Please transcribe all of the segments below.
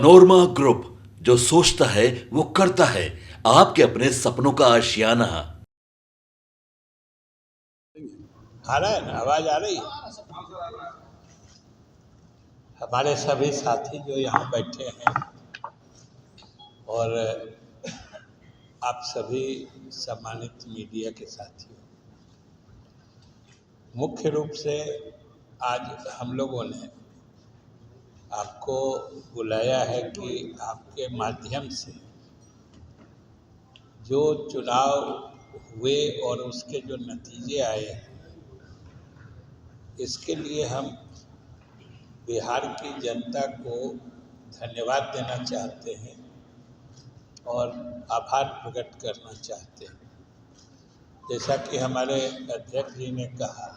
Panorama group, जो सोचता है वो करता है। आपके अपने सपनों का आशियाना। आ रहा है ना, आवाज आ रही है। हमारे सभी साथी जो यहाँ बैठे हैं और आप सभी सम्मानित मीडिया के साथियों, मुख्य रूप से आज हम लोगों ने आपको बुलाया है कि आपके माध्यम से जो चुनाव हुए और उसके जो नतीजे आए हैं, इसके लिए हम बिहार की जनता को धन्यवाद देना चाहते हैं और आभार प्रकट करना चाहते हैं। जैसा कि हमारे अध्यक्ष जी ने कहा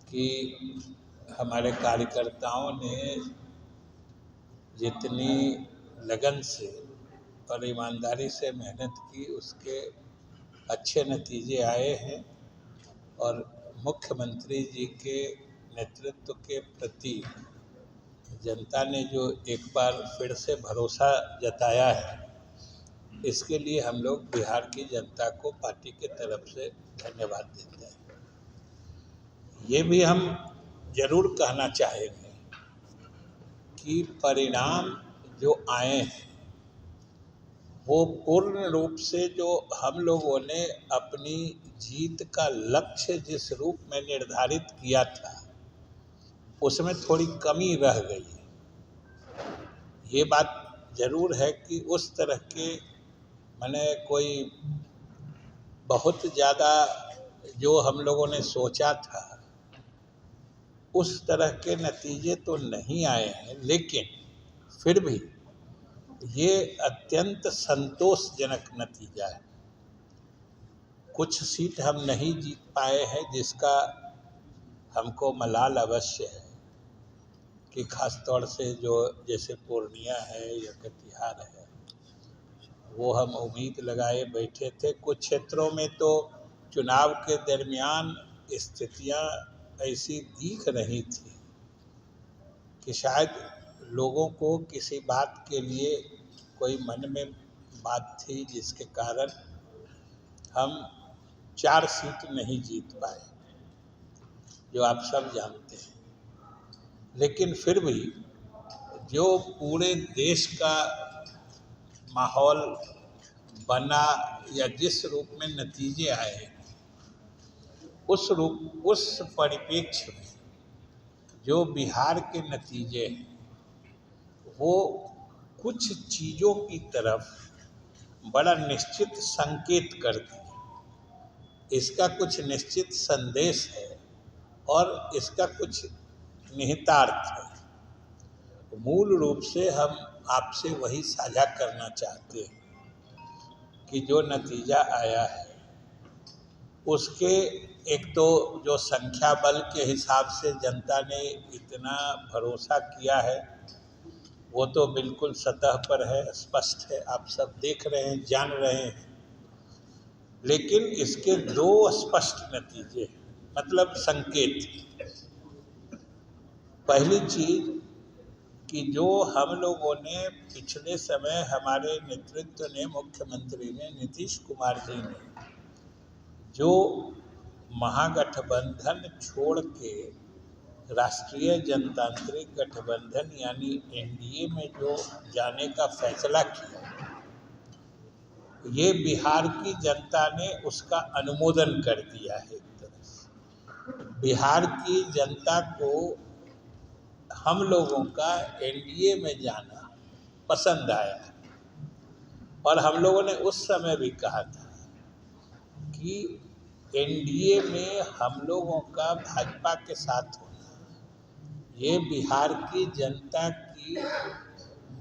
कि हमारे कार्यकर्ताओं ने जितनी लगन से और ईमानदारी से मेहनत की, उसके अच्छे नतीजे आए हैं और मुख्यमंत्री जी के नेतृत्व के प्रति जनता ने जो एक बार फिर से भरोसा जताया है, इसके लिए हम लोग बिहार की जनता को पार्टी के तरफ से धन्यवाद देते हैं। ये भी हम जरूर कहना चाहेंगे कि परिणाम जो आए हैं वो पूर्ण रूप से जो हम लोगों ने अपनी जीत का लक्ष्य जिस रूप में निर्धारित किया था, उसमें थोड़ी कमी रह गई है। ये बात जरूर है कि उस तरह के मैंने कोई बहुत ज़्यादा जो हम लोगों ने सोचा था उस तरह के नतीजे तो नहीं आए हैं, लेकिन फिर भी ये अत्यंत संतोषजनक नतीजा है। कुछ सीट हम नहीं जीत पाए हैं, जिसका हमको मलाल अवश्य है कि खास तौर से जो जैसे पूर्णिया है या कटिहार है, वो हम उम्मीद लगाए बैठे थे। कुछ क्षेत्रों में तो चुनाव के दरमियान स्थितियां ऐसी दिख रही थी कि शायद लोगों को किसी बात के लिए कोई मन में बात थी, जिसके कारण हम 4 सीट नहीं जीत पाए, जो आप सब जानते हैं। लेकिन फिर भी जो पूरे देश का माहौल बना या जिस रूप में नतीजे आए, उस परिप्रेक्ष्य में जो बिहार के नतीजे हैं, वो कुछ चीज़ों की तरफ बड़ा निश्चित संकेत करती है। इसका कुछ निश्चित संदेश है और इसका कुछ निहितार्थ है। मूल रूप से हम आपसे वही साझा करना चाहते हैं कि जो नतीजा आया है उसके एक तो जो संख्या बल के हिसाब से जनता ने इतना भरोसा किया है, वो तो बिल्कुल सतह पर है, स्पष्ट है, आप सब देख रहे हैं, जान रहे हैं। लेकिन इसके 2 स्पष्ट नतीजे, मतलब संकेत। पहली चीज कि जो हम लोगों ने पिछले समय हमारे नेतृत्व ने, मुख्यमंत्री ने, नीतीश कुमार जी ने जो महागठबंधन छोड़ के राष्ट्रीय जनतांत्रिक गठबंधन यानी एनडीए में जो जाने का फैसला किया, ये बिहार की जनता ने उसका अनुमोदन कर दिया है। एक तरह से बिहार की जनता को हम लोगों का एनडीए में जाना पसंद आया और हम लोगों ने उस समय भी कहा था कि एनडीए में हम लोगों का भाजपा के साथ होना, ये बिहार की जनता की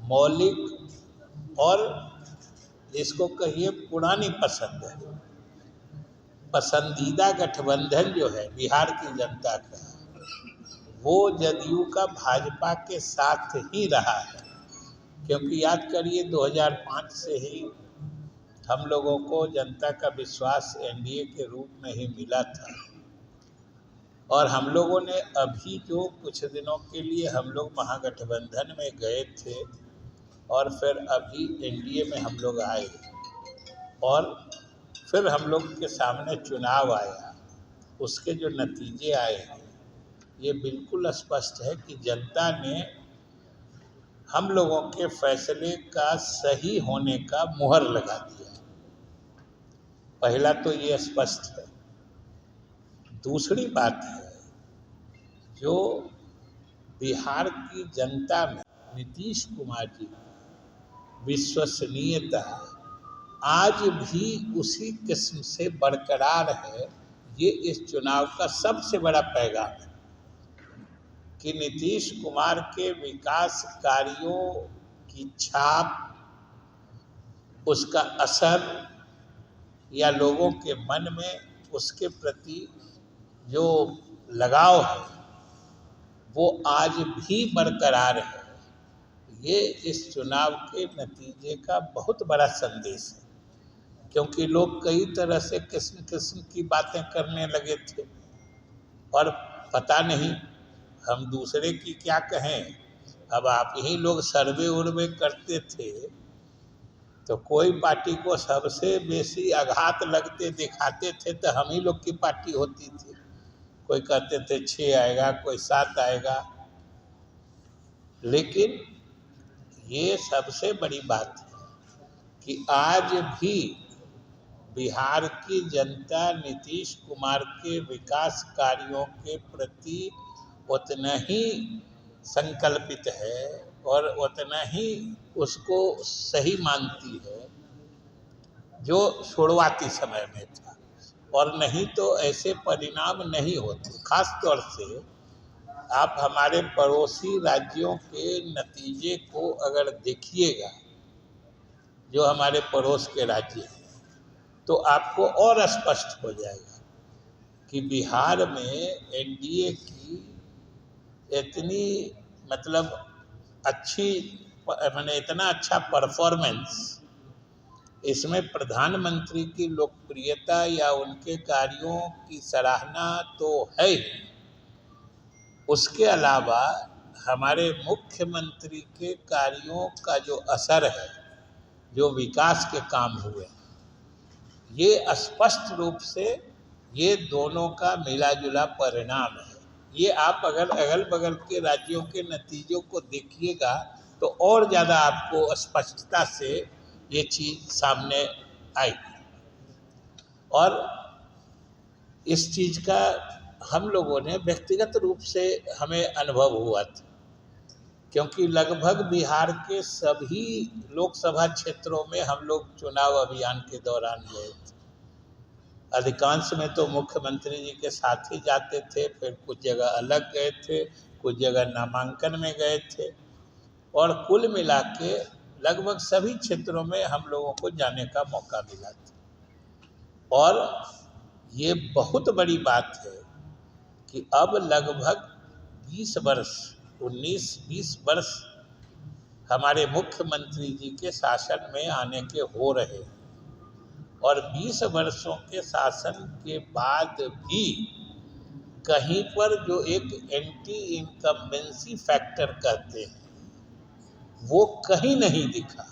मौलिक और जिसको कहिए पुरानी पसंद है। पसंदीदा गठबंधन जो है बिहार की जनता का, वो जदयू का भाजपा के साथ ही रहा है। क्योंकि याद करिए 2005 से ही हम लोगों को जनता का विश्वास एनडीए के रूप में ही मिला था और हम लोगों ने अभी जो कुछ दिनों के लिए हम लोग महागठबंधन में गए थे और फिर अभी एनडीए में हम लोग आए और फिर हम लोग के सामने चुनाव आया, उसके जो नतीजे आए हैं ये बिल्कुल स्पष्ट है कि जनता ने हम लोगों के फैसले का सही होने का मुहर लगा दिया। पहला तो ये स्पष्ट है। दूसरी बात है, जो बिहार की जनता में नीतीश कुमार जी की विश्वसनीयता आज भी उसी किस्म से बरकरार है। ये इस चुनाव का सबसे बड़ा पैगाम है कि नीतीश कुमार के विकास कार्यों की छाप, उसका असर या लोगों के मन में उसके प्रति जो लगाव है वो आज भी बरकरार है। ये इस चुनाव के नतीजे का बहुत बड़ा संदेश है, क्योंकि लोग कई तरह से किस्म किस्म की बातें करने लगे थे और पता नहीं हम दूसरे की क्या कहें। अब आप ही लोग सर्वे उर्वे करते थे तो कोई पार्टी को सबसे बेसी आघात लगते दिखाते थे तो हम ही लोग की पार्टी होती थी। कोई कहते थे 6 आएगा, कोई 7 आएगा। लेकिन ये सबसे बड़ी बात है कि आज भी बिहार की जनता नीतीश कुमार के विकास कार्यों के प्रति उतना ही संकल्पित है और उतना ही उसको सही मानती है जो शुरुआती समय में था, और नहीं तो ऐसे परिणाम नहीं होते। खास तौर से आप हमारे पड़ोसी राज्यों के नतीजे को अगर देखिएगा, जो हमारे पड़ोस के राज्य हैं, तो आपको और स्पष्ट हो जाएगा कि बिहार में एनडीए की इतनी मतलब अच्छी माने इतना अच्छा परफॉर्मेंस, इसमें प्रधानमंत्री की लोकप्रियता या उनके कार्यों की सराहना तो है ही, उसके अलावा हमारे मुख्यमंत्री के कार्यों का जो असर है, जो विकास के काम हुए, ये स्पष्ट रूप से ये दोनों का मिला जुला परिणाम है। ये आप अगर अगल बगल के राज्यों के नतीजों को देखिएगा तो और ज़्यादा आपको स्पष्टता से ये चीज़ सामने आएगी। और इस चीज़ का हम लोगों ने व्यक्तिगत रूप से हमें अनुभव हुआ था, क्योंकि लगभग बिहार के सभी लोकसभा क्षेत्रों में हम लोग चुनाव अभियान के दौरान गए थे। अधिकांश में तो मुख्यमंत्री जी के साथ ही जाते थे, फिर कुछ जगह अलग गए थे, कुछ जगह नामांकन में गए थे, और कुल मिला के लगभग सभी क्षेत्रों में हम लोगों को जाने का मौका मिला था। और ये बहुत बड़ी बात है कि अब लगभग 20 वर्ष 19-20 वर्ष हमारे मुख्यमंत्री जी के शासन में आने के हो रहे हैं, और 20 वर्षों के शासन के बाद भी कहीं पर जो एक एंटी इनकम्बेंसी फैक्टर कहते हैं वो कहीं नहीं दिखा।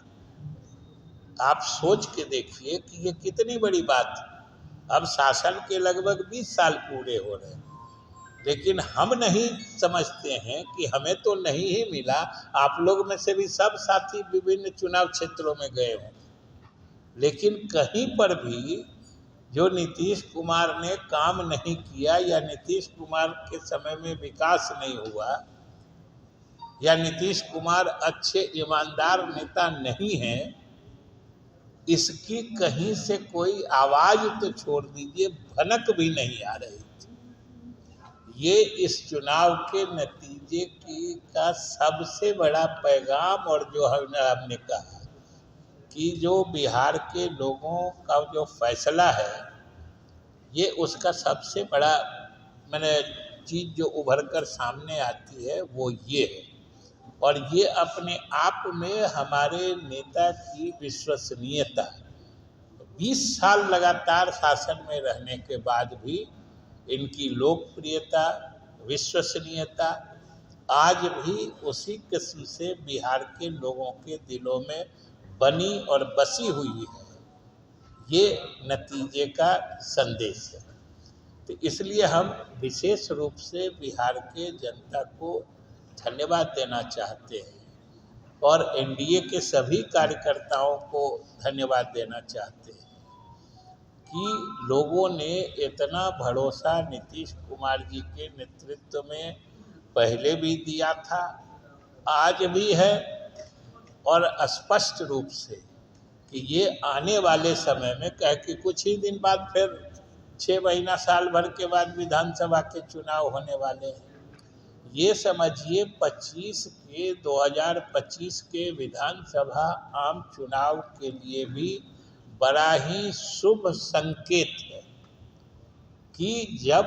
आप सोच के देखिए कि ये कितनी बड़ी बात है। अब शासन के लगभग 20 साल पूरे हो रहे हैं, लेकिन हम नहीं समझते हैं कि हमें तो नहीं ही मिला। आप लोग में से भी सब साथी विभिन्न चुनाव क्षेत्रों में गए हों, लेकिन कहीं पर भी जो नीतीश कुमार ने काम नहीं किया या नीतीश कुमार के समय में विकास नहीं हुआ या नीतीश कुमार अच्छे ईमानदार नेता नहीं हैं, इसकी कहीं से कोई आवाज़ तो छोड़ दीजिए, भनक भी नहीं आ रही थी। ये इस चुनाव के नतीजे की का सबसे बड़ा पैगाम, और जो हमने कहा कि जो बिहार के लोगों का जो फैसला है, ये उसका सबसे बड़ा मैंने चीज़ जो उभर कर सामने आती है वो ये है। और ये अपने आप में हमारे नेता की विश्वसनीयता, 20 साल लगातार शासन में रहने के बाद भी इनकी लोकप्रियता, विश्वसनीयता आज भी उसी किस्म से बिहार के लोगों के दिलों में बनी और बसी हुई है। ये नतीजे का संदेश है। तो इसलिए हम विशेष रूप से बिहार के जनता को धन्यवाद देना चाहते हैं और एनडीए के सभी कार्यकर्ताओं को धन्यवाद देना चाहते हैं कि लोगों ने इतना भरोसा नीतीश कुमार जी के नेतृत्व में पहले भी दिया था, आज भी है और स्पष्ट रूप से कि ये आने वाले समय में कह कि कुछ ही दिन बाद फिर 6 महीना साल भर के बाद विधानसभा के चुनाव होने वाले हैं। ये समझिए 2025 के विधानसभा आम चुनाव के लिए भी बड़ा ही शुभ संकेत है कि जब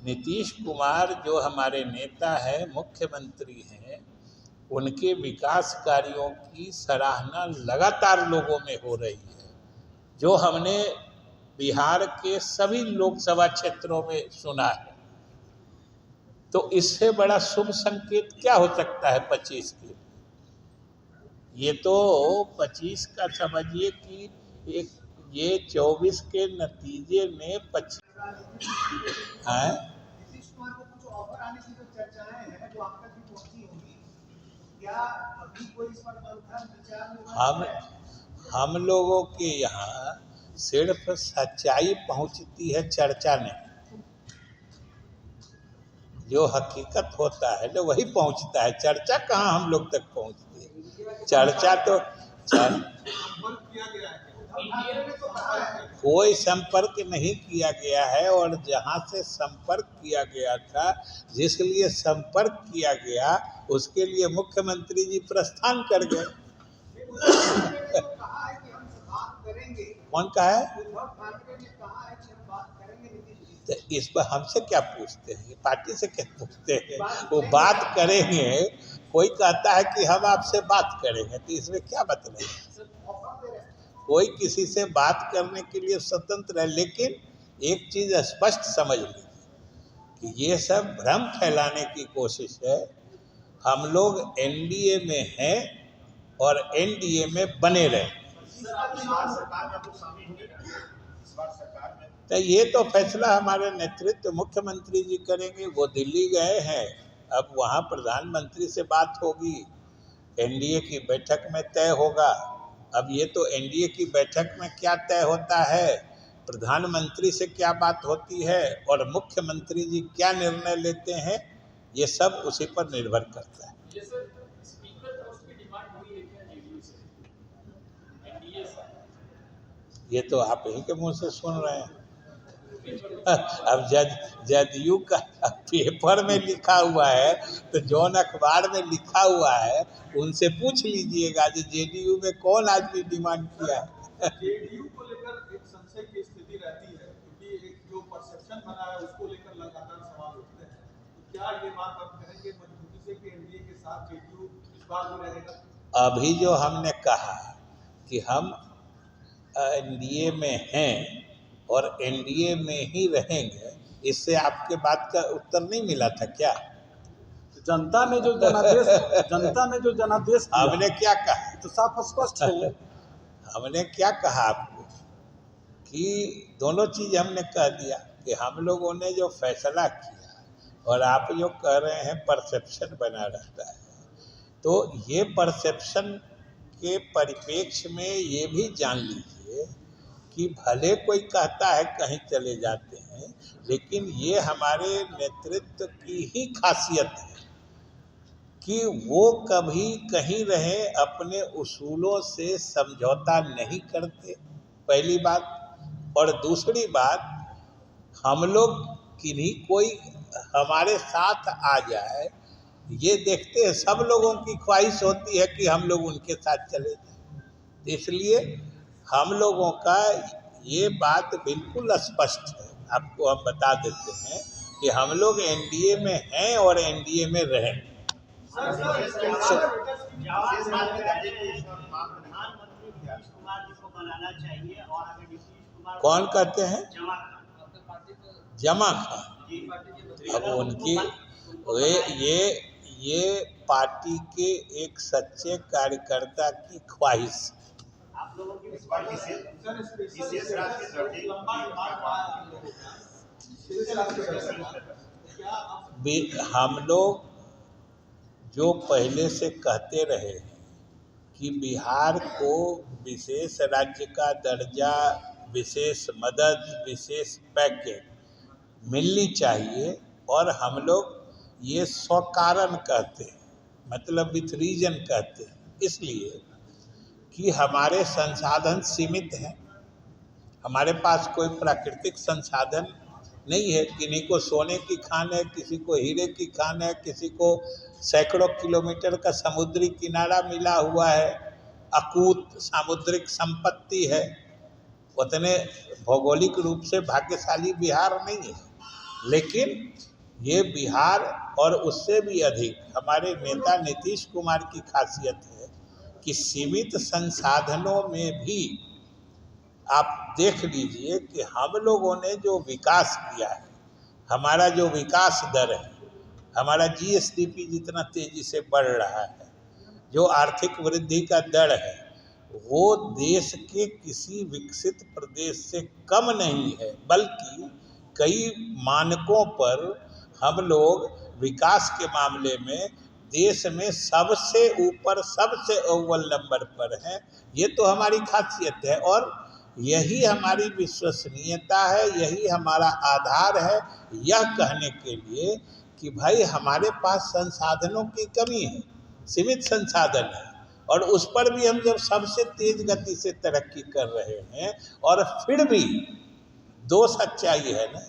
नीतीश कुमार जो हमारे नेता है, मुख्यमंत्री हैं, उनके विकास कार्यों की सराहना लगातार लोगों में हो रही है, जो हमने बिहार के सभी लोकसभा क्षेत्रों में सुना है। तो इससे बड़ा शुभ संकेत क्या हो सकता है 25 के? ये तो 25 का समझिए कि एक ये 24 के नतीजे में 25 है। नीतीश कुमार को कुछ ऑफर आने की जो चर्चाएं हैं वो आप तक भी पहुंची होंगी, क्या अभी कोई इस पर मंथन विचार हम लोगों के यहाँ सिर्फ सच्चाई पहुंचती है, चर्चा नहीं। जो हकीकत होता है ना वही पहुंचता है, चर्चा कहाँ हम लोग तक पहुंचती है। चर्चा तो कोई संपर्क नहीं किया गया है और जहाँ से संपर्क किया गया था, जिसके लिए संपर्क किया गया, उसके लिए मुख्यमंत्री जी प्रस्थान कर गए। कौन कहा है? तो इस पर हमसे क्या पूछते हैं, पार्टी से क्या पूछते हैं? वो बात करेंगे, कोई कहता है कि हम आपसे बात करेंगे, तो इसमें क्या मतलब है? कोई किसी से बात करने के लिए स्वतंत्र है, लेकिन एक चीज स्पष्ट समझ लीजिए कि ये सब भ्रम फैलाने की कोशिश है। हम लोग एनडीए में हैं और एनडीए में बने रहे। तो ये तो फैसला हमारे नेतृत्व मुख्यमंत्री जी करेंगे। वो दिल्ली गए हैं, अब वहाँ प्रधानमंत्री से बात होगी, एनडीए की बैठक में तय होगा। अब ये तो एनडीए की बैठक में क्या तय होता है, प्रधानमंत्री से क्या बात होती है और मुख्यमंत्री जी क्या निर्णय लेते हैं, ये सब उसी पर निर्भर करता है। ये तो आप ही के मुंह से सुन रहे हैं। अब जदयू का पेपर में लिखा हुआ है, तो जौन अखबार में लिखा हुआ है उनसे पूछ लीजिएगा कि जेडीयू में कौन आदमी डिमांड किया है। जेडीयू को लेकर एक संशय की स्थिति रहती है, क्योंकि एक जो परसेप्शन बना है उसको लेकर लगातार सवाल उठते हैं। तो क्या ये बात आप कहेंगे मजबूती से कि एनडीए के साथ जेडीयू इस बार भी रहेगा? अभी जो हमने कहा कि हम एनडीए में हैं और एनडीए में ही रहेंगे, इससे आपके बात का उत्तर नहीं मिला था क्या? जनता ने जो जनादेश हमने क्या कहा? तो साफ स्पष्ट है। हमने क्या कहा आपको कि दोनों चीज हमने कह दिया कि हम लोगों ने जो फैसला किया और आप जो कह रहे हैं परसेप्शन बना रहता है, तो ये परसेप्शन के परिप्रेक्ष्य में ये भी जान लीजिए कि भले कोई कहता है कहीं चले जाते हैं, लेकिन ये हमारे नेतृत्व की ही खासियत है कि वो कभी कहीं रहे अपने उसूलों से समझौता नहीं करते, पहली बात। और दूसरी बात, हम लोग किन्हीं कोई हमारे साथ आ जाए, ये देखते हैं, सब लोगों की ख्वाहिश होती है कि हम लोग उनके साथ चले जाएं। इसलिए हम लोगों का ये बात बिल्कुल स्पष्ट है, आपको हम बता देते हैं कि हम लोग एनडीए में हैं और एनडीए में रहें। कौन कहते हैं? जमा खां। अब उनकी ये पार्टी के एक सच्चे कार्यकर्ता की ख्वाहिश। आप लोगों की इस पार्टी से विशेष राशि दर्ज लंबा डिमांड रहा है हम लोगों का, विशेष राशि दर्ज। क्या आप हम लोग जो पहले से कहते रहे कि बिहार को विशेष राज्य का दर्जा, विशेष मदद, विशेष पैकेज मिलनी चाहिए, और हम लोग ये स्वकारण कहते हैं, मतलब विथ रीजन कहते हैं, इसलिए कि हमारे संसाधन सीमित हैं। हमारे पास कोई प्राकृतिक संसाधन नहीं है। किन्हीं को सोने की खान है, किसी को हीरे की खान है, किसी को सैकड़ों किलोमीटर का समुद्री किनारा मिला हुआ है, अकूत सामुद्रिक संपत्ति है। उतने भौगोलिक रूप से भाग्यशाली बिहार नहीं है, लेकिन ये बिहार और उससे भी अधिक हमारे नेता नीतीश कुमार की खासियत है कि सीमित संसाधनों में भी आप देख लीजिए कि हम लोगों ने जो विकास किया है, हमारा जो विकास दर है, हमारा जीएसडीपी जितना तेजी से बढ़ रहा है, जो आर्थिक वृद्धि का दर है, वो देश के किसी विकसित प्रदेश से कम नहीं है, बल्कि कई मानकों पर हम लोग विकास के मामले में देश में सबसे ऊपर, सबसे अव्वल नंबर पर हैं। ये तो हमारी खासियत है और यही हमारी विश्वसनीयता है, यही हमारा आधार है यह कहने के लिए कि भाई हमारे पास संसाधनों की कमी है, सीमित संसाधन है, और उस पर भी हम जब सबसे तेज गति से तरक्की कर रहे हैं, और फिर भी दो सच्चाई है ना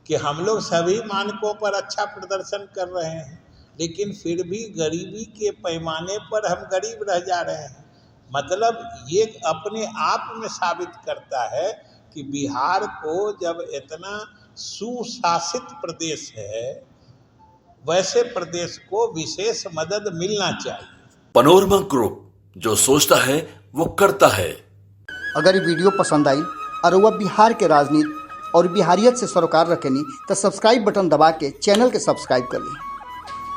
कि हम लोग सभी मानकों पर अच्छा प्रदर्शन कर रहे हैं, लेकिन फिर भी गरीबी के पैमाने पर हम गरीब रह जा रहे हैं। मतलब ये अपने आप में साबित करता है कि बिहार को जब इतना सुशासित प्रदेश है, वैसे प्रदेश को विशेष मदद मिलना चाहिए। पनोरमा ग्रुप, जो सोचता है वो करता है। अगर ये वीडियो पसंद आई और वह बिहार के राजनीति और बिहारियत से सरोकार रखेनी तो सब्सक्राइब बटन दबा के चैनल के सब्सक्राइब कर ली।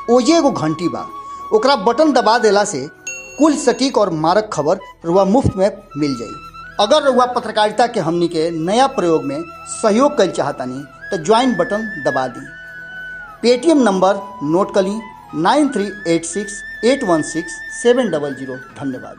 ओजे एगो घंटी बा, ओकरा बटन दबा देला से कुल सटीक और मारक खबर रुआ मुफ्त में मिल जाई। अगर रुआ पत्रकारिता के हमनी के नया प्रयोग में सहयोग कर चाहतानी तो ज्वाइन बटन दबा दी। पेटीएम नंबर नोट कर ली 9386816700। धन्यवाद।